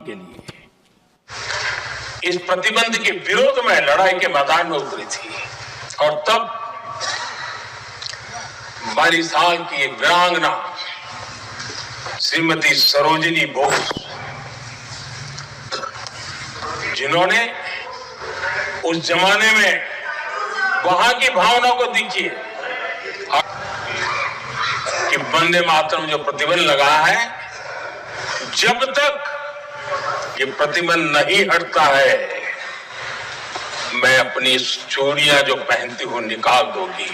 के लिए इस प्रतिबंध के विरोध में लड़ाई के मैदान में उतरी थी। और तब हमारी साल की एक वीरांगना श्रीमती सरोजिनी बोस, जिन्होंने उस जमाने में वहां की भावना को देखिए कि वंदे मातरम जो प्रतिबंध लगा है, जब तक ये प्रतिबंध नहीं हटता है, मैं अपनी चूड़ियां जो पहनती हूं निकाल दूंगी।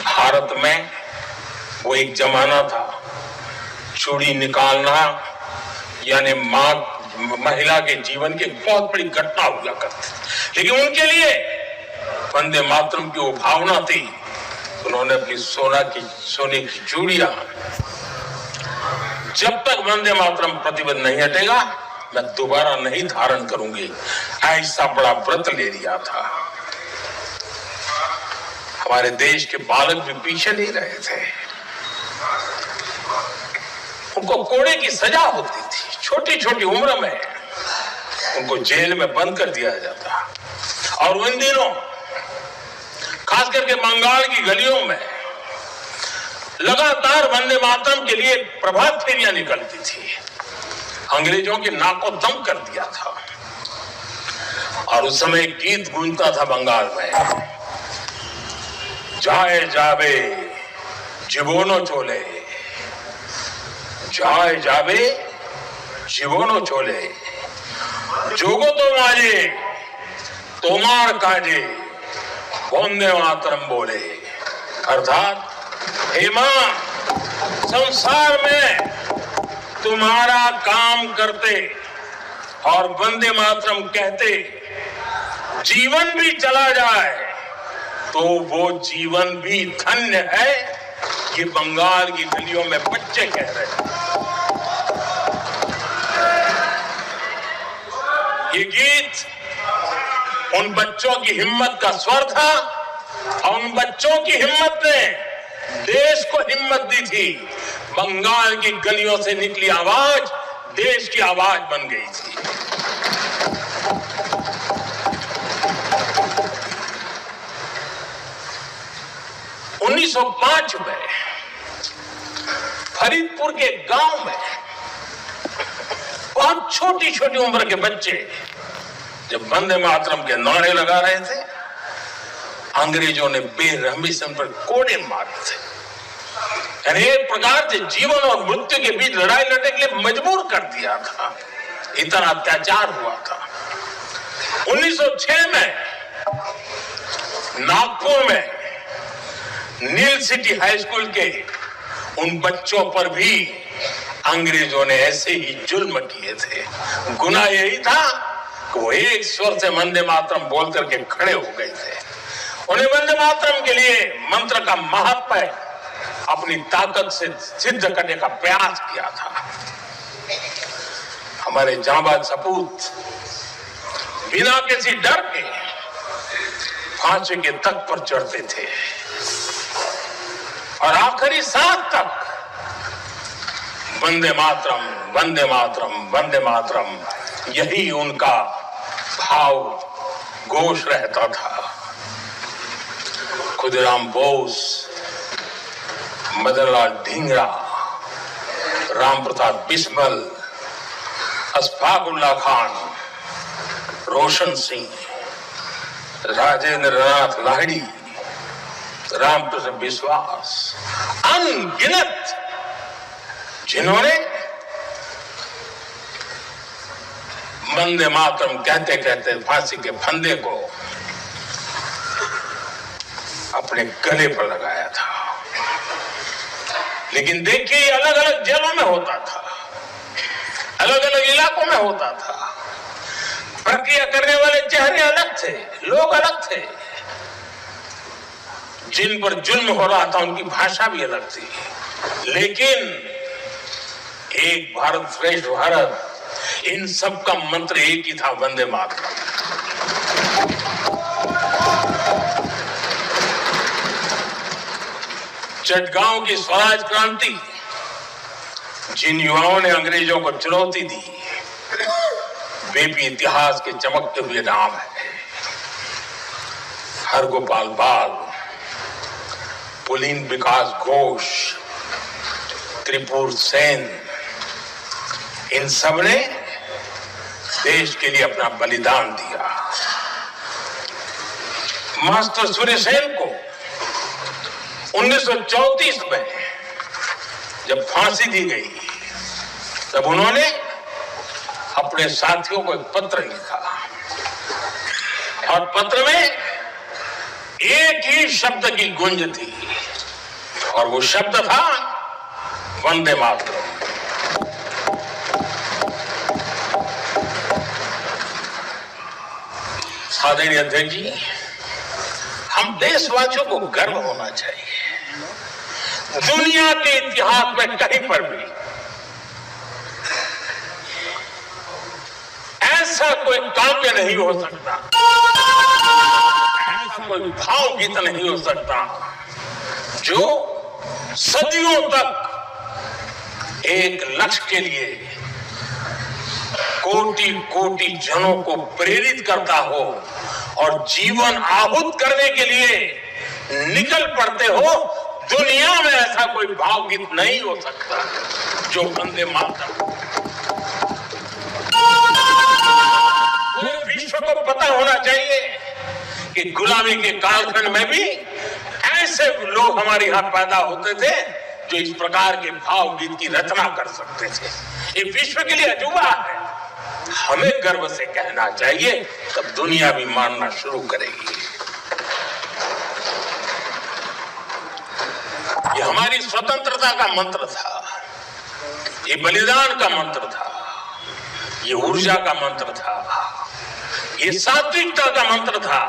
भारत में वो एक जमाना था, चूड़ी निकालना यानी महिला के जीवन की बहुत बड़ी घटना हुआ करती, लेकिन उनके लिए वंदे मातरम की वो भावना थी। उन्होंने अपनी सोने की चूड़ियां, जब तक वंदे मातरम प्रतिबंध नहीं हटेगा मैं दोबारा नहीं धारण करूंगी, ऐसा बड़ा व्रत ले लिया था। हमारे देश के बालक भी पीछे नहीं रहे थे। उनको कोड़े की सजा होती थी, छोटी छोटी उम्र में उनको जेल में बंद कर दिया जाता। और उन दिनों खास करके बंगाल की गलियों में लगातार वंदे मातरम के लिए प्रभात फेरियां निकलती थी। अंग्रेजों की नाक को दम कर दिया था। और उस समय गीत गूंजता था बंगाल में, जाए जावे जीवोनो चोले, जाए जावे जीवोनो चोले, जोगो तो माजे तोमार काजे, वंदे मातरम बोले। अर्थात हे मां, संसार में तुम्हारा काम करते और वंदे मातरम कहते जीवन भी चला जाए तो वो जीवन भी धन्य है। ये बंगाल की गलियों में बच्चे कह रहे हैं। ये गीत उन बच्चों की हिम्मत का स्वर था और उन बच्चों की हिम्मत ने देश को हिम्मत दी थी। बंगाल की गलियों से निकली आवाज देश की आवाज बन गई थी। उन्नीस 1905 में फरीदपुर के गांव में बहुत छोटी छोटी उम्र के बच्चे जब वंदे मातरम के नारे लगा रहे थे, अंग्रेजों ने बेरहमी से उन पर कोड़े मारे थे। यानी एक प्रकार से जीवन और मृत्यु के बीच लड़ाई लड़ने के लिए मजबूर कर दिया था। इतना अत्याचार हुआ था। 1906 में नागपुर में नील सिटी हाई स्कूल के उन बच्चों पर भी अंग्रेजों ने ऐसे ही जुल्म किए थे। गुनाह यही था कि वो एक स्वर से वंदे मातरम बोल करके खड़े हो गए थे। उन्हें वंदे मातरम के लिए मंत्र का महत्व अपनी ताकत से सिद्ध करने का प्रयास किया था। हमारे जांबाज सपूत बिना किसी डर के फांसी के तख्त पर चढ़ते थे और आखिरी सांस तक वंदे मातरम, वंदे मातरम, वंदे मातरम, यही उनका भाव घोष रहता था। खुदीराम बोस, मदनलाल ढींगरा, राम प्रताप बिस्मल, अशफाक उल्लाह खान, रोशन सिंह, राजेंद्र नाथ लाहिड़ी, रामकृष्ण विश्वास, अनगिनत जिन्होंने वंदे मातरम कहते कहते फांसी के फंदे को अपने गले पर लगाया था। लेकिन देखिए, अलग अलग जेलों में होता था, अलग अलग इलाकों में होता था। प्रक्रिया करने वाले चेहरे अलग थे, लोग अलग थे। जिन पर जुल्म हो रहा था उनकी भाषा भी अलग थी। लेकिन एक भारत श्रेष्ठ भारत, इन सब का मंत्र एक ही था, वंदे मातरम। चटगांव की स्वराज क्रांति, जिन युवाओं ने अंग्रेजों को चुनौती दी, वे भी इतिहास के चमकते हुए नाम है। हरगोपाल बाल, पुलिन विकास घोष, त्रिपुर सेन, इन सब ने देश के लिए अपना बलिदान दिया। मास्टर सूर्य सेन को 1934 में जब फांसी दी गई तब उन्होंने अपने साथियों को एक पत्र लिखा और पत्र में एक ही शब्द की गूंज थी और वो शब्द था वंदे मातरम। आदरणीय अध्यक्ष जी, हम देशवासियों को गर्व होना चाहिए। दुनिया के इतिहास में कहीं पर भी ऐसा कोई काव्य नहीं हो सकता, ऐसा कोई भावगीत नहीं हो सकता जो सदियों तक एक लक्ष्य के लिए कोटि कोटि जनों को प्रेरित करता हो और जीवन आहूत करने के लिए निकल पड़ते हो। दुनिया में ऐसा कोई भावगीत नहीं हो सकता जो वंदे मातरम। पूरे विश्व को पता होना चाहिए कि गुलामी के कालखंड में भी ऐसे लोग हमारे यहां पैदा होते थे जो इस प्रकार के भावगीत की रचना कर सकते थे। ये विश्व के लिए अजूबा है, हमें गर्व से कहना चाहिए, तब दुनिया भी मानना शुरू करेगी। ये हमारी स्वतंत्रता का मंत्र था, ये बलिदान का मंत्र था, ये ऊर्जा का मंत्र था, ये सात्विकता का मंत्र था,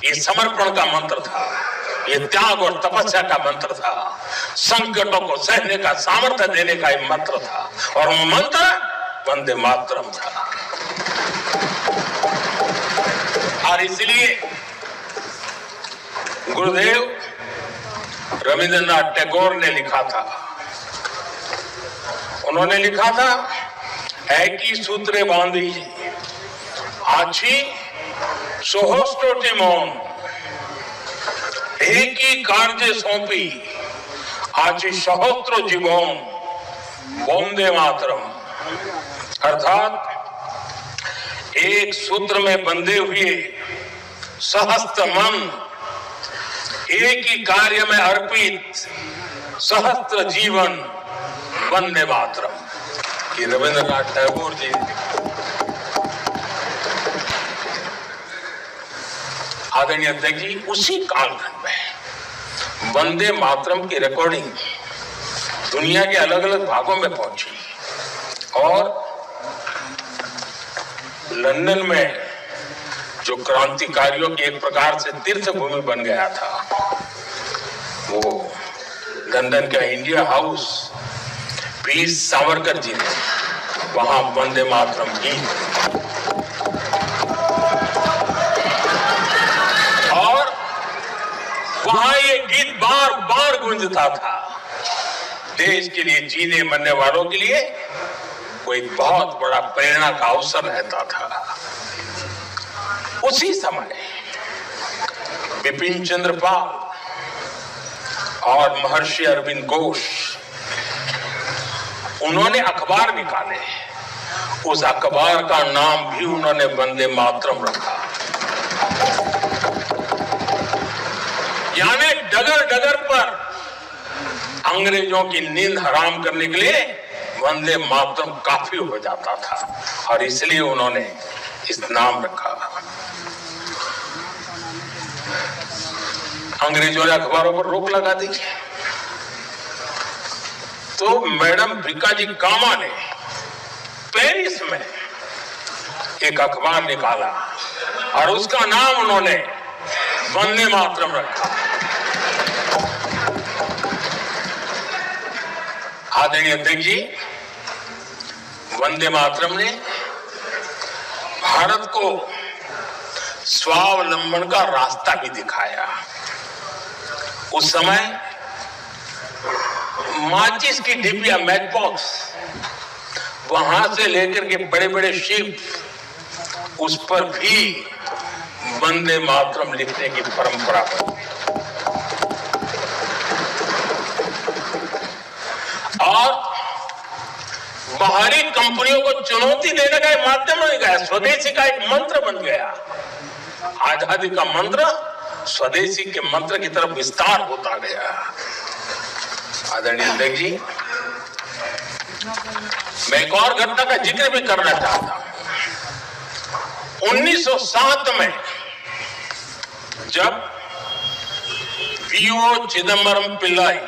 ये समर्पण का मंत्र था, ये त्याग और तपस्या का मंत्र था, संकटों को सहने का सामर्थ्य देने का ये मंत्र था और वो मंत्र वंदे मातरम था। और इसलिए गुरुदेव रविंद्रनाथ टैगोर ने लिखा था, उन्होंने लिखा था, एकी सूत्रे बांधी आछी सोहस्टोटी मौन, एक ही कार्य सौंपी आछी सहस्त्र जीवन वंदे मातरम। अर्थात एक सूत्र में बंधे हुए सहस्त्र मन, एक ही कार्य में अर्पित सहस्त्र जीवन वंदे मातरम। ये रविंद्रनाथ टैगोर जी। आदरणीय अध्यक्ष जी, उसी कालखंड में वंदे मातरम की रिकॉर्डिंग दुनिया के अलग अलग भागों में पहुंची और लंदन में जो क्रांतिकारियों की एक प्रकार से तीर्थ भूमि बन गया था, वो लंदन का इंडिया हाउस, वीर सावरकर जी ने वहां वंदे मातरम गीत और वहां ये गीत बार बार गूंजता था। देश के लिए जीने मरने वालों के लिए कोई बहुत बड़ा प्रेरणा का अवसर रहता था। उसी समय बिपिन चंद्र पाल और महर्षि अरविंद घोष, उन्होंने अखबार निकाले, उस अखबार का नाम भी उन्होंने वंदे मातरम रखा। यानी डगर डगर पर अंग्रेजों की नींद हराम करने के लिए वंदे मातरम काफी हो जाता था और इसलिए उन्होंने इस नाम रखा। अंग्रेजों ने अखबारों पर रोक लगा दी तो मैडम भिकाजी कामा ने पेरिस में एक अखबार निकाला और उसका नाम उन्होंने वंदे मातरम रखा। आदरणीय अध्यक्ष जी, वंदे मातरम ने भारत को स्वावलंबन का रास्ता भी दिखाया। उस समय माचिस की डिबिया, मैच बॉक्स, वहां से लेकर के बड़े बड़े शिप उस पर भी वंदे मातरम लिखने की परंपरा बनी और बाहरी कंपनियों को चुनौती देने का एक माध्यम बन गया, स्वदेशी का एक मंत्र बन गया। आजादी का मंत्र स्वदेशी के मंत्र की तरफ विस्तार होता गया। आदरणीय अध्यक्ष जी, मैं एक और घटना का जिक्र भी करना चाहता हूं। 1907 में जब वीओ चिदम्बरम पिल्लाई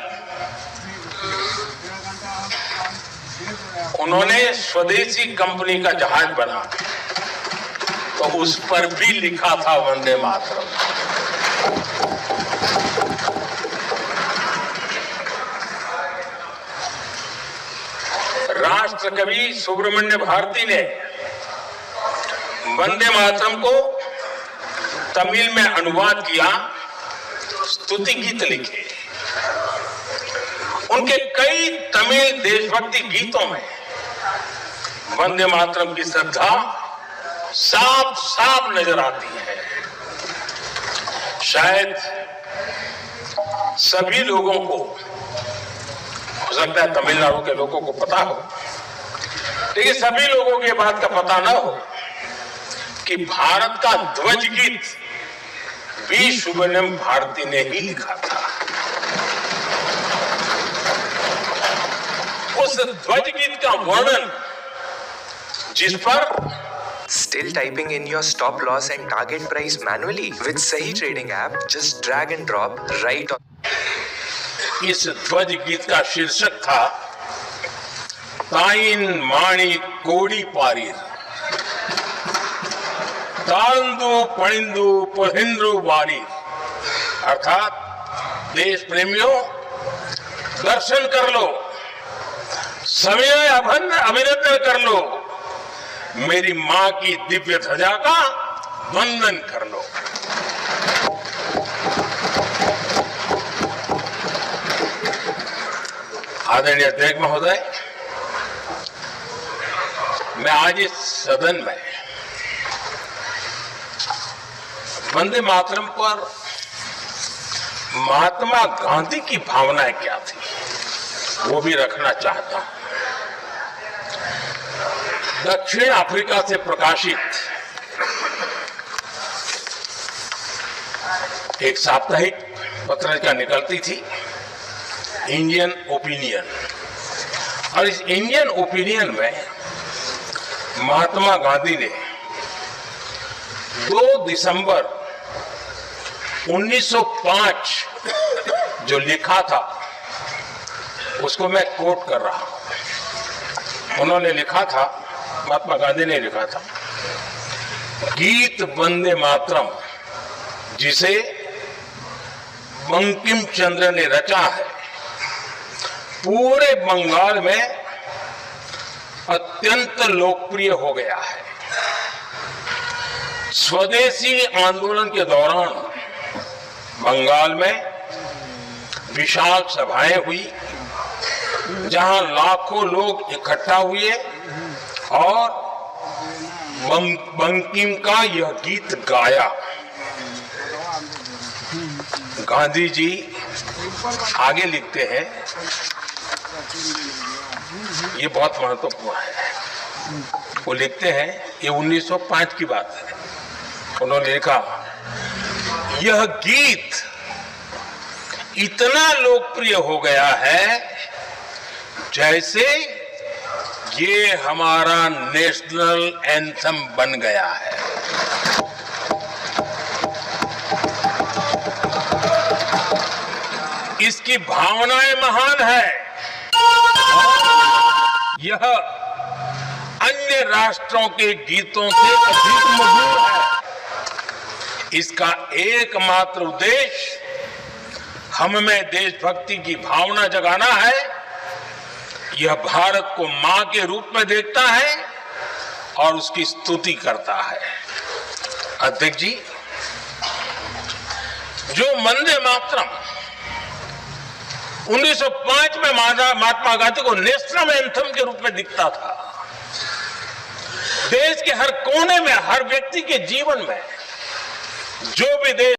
उन्होंने स्वदेशी कंपनी का जहाज बना तो उस पर भी लिखा था वंदे मातरम। राष्ट्र कवि सुब्रमण्य भारती ने वंदे मातरम को तमिल में अनुवाद किया, स्तुति गीत लिखे। उनके कई तमिल देशभक्ति गीतों में वंदे मातरम की श्रद्धा साफ साफ नजर आती है। शायद सभी लोगों को, हो सकता है तमिलनाडु के लोगों को पता हो, लेकिन सभी लोगों को ये बात का पता ना हो कि भारत का ध्वज गीत वी सुब्रमण्यम भारती ने ही लिखा था। उस ध्वज गीत का वर्णन जिस पर Still typing in your stop loss and target price manually? With Sahi Trading app, just drag and drop right on. इस ध्वज गीत का शीर्षक था ताइन माणी कोड़ी पारीर, तांदु पणिंदु पढ़िंद्रु वारी। अर्थात देश प्रेमियों, दर्शन कर लो, समय अभिनंदन कर लो, मेरी मां की दिव्य ध्वजा का वंदन कर लो। आदरणीय अध्यक्ष महोदय, मैं आज इस सदन में वंदे मातरम पर महात्मा गांधी की भावनाएं क्या थी वो भी रखना चाहता हूं। दक्षिण अफ्रीका से प्रकाशित एक साप्ताहिक पत्रिका निकलती थी, इंडियन ओपिनियन, और इस इंडियन ओपिनियन में महात्मा गांधी ने 2 दिसंबर 1905 जो लिखा था उसको मैं कोट कर रहा हूं। उन्होंने लिखा था, महात्मा गांधी ने लिखा था, गीत वंदे मातरम जिसे बंकिम चंद्र ने रचा है पूरे बंगाल में अत्यंत लोकप्रिय हो गया है। स्वदेशी आंदोलन के दौरान बंगाल में विशाल सभाएं हुई जहां लाखों लोग इकट्ठा हुए और बंकिम का यह गीत गाया। गांधी जी आगे लिखते हैं, ये बहुत महत्वपूर्ण है। वो लिखते हैं, ये 1905 की बात है। उन्होंने लिखा, यह गीत इतना लोकप्रिय हो गया है जैसे ये हमारा नेशनल एंथम बन गया है। इसकी भावनाएं महान है। यह अन्य राष्ट्रों के गीतों से अधिक मधुर है। इसका एकमात्र उद्देश्य हम में देशभक्ति की भावना जगाना है। यह भारत को मां के रूप में देखता है और उसकी स्तुति करता है। अध्यक्ष जी, जो वंदे मातरम 1905 में महात्मा गांधी को नेशनल एंथम के रूप में दिखता था, देश के हर कोने में, हर व्यक्ति के जीवन में जो भी देश